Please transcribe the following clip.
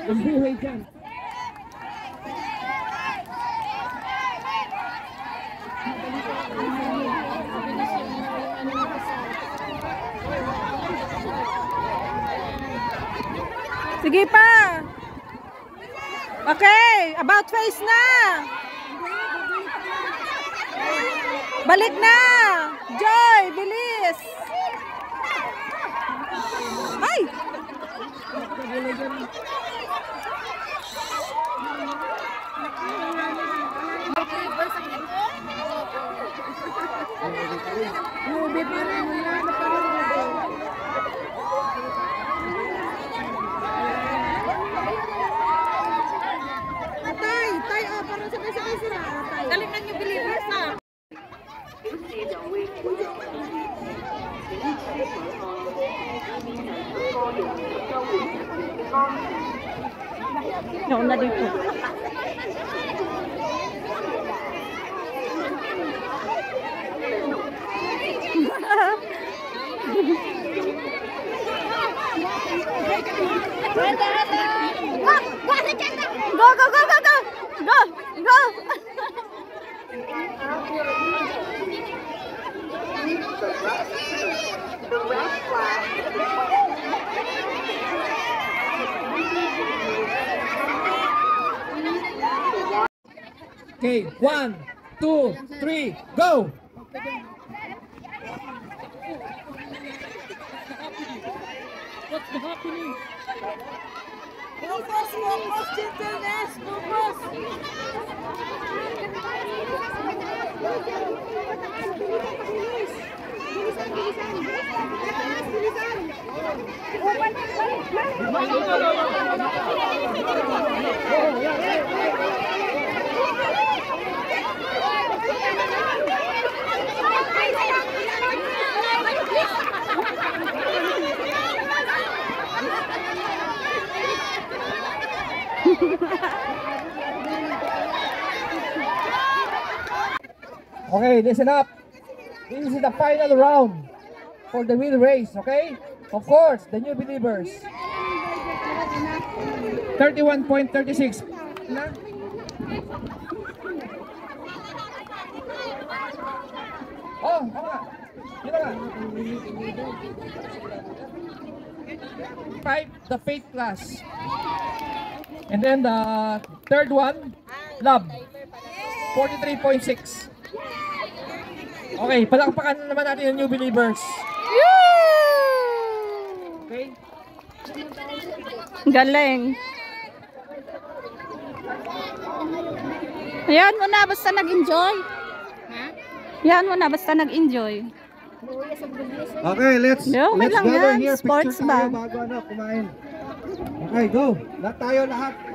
ang buhay dyan. Sige pa. Okay, about face na. Balik na. Joy, bilis. Ay. Galingan niyo believers na. Nauna dito. Go, go, go, go, go! Go, go! Okay, 1, 2, 3, go! What's happening? Focus, focus, gentleness, focus! Okay, listen up. This is the final round for the wheel race, okay? Of course, the new believers. 31.36. Oh, nga. Yun nga. 5, the faith class. And then the third one, love. 43.6. Okay, palakpakan naman natin yung new believers. Okay? Galing. Ayan mo na, basta nag-enjoy. Ayan mo na, basta nag-enjoy. Okay, let's gather here. Sports Picture ba? tayo bago kumain. Okay, go. Lahat tayo lahat.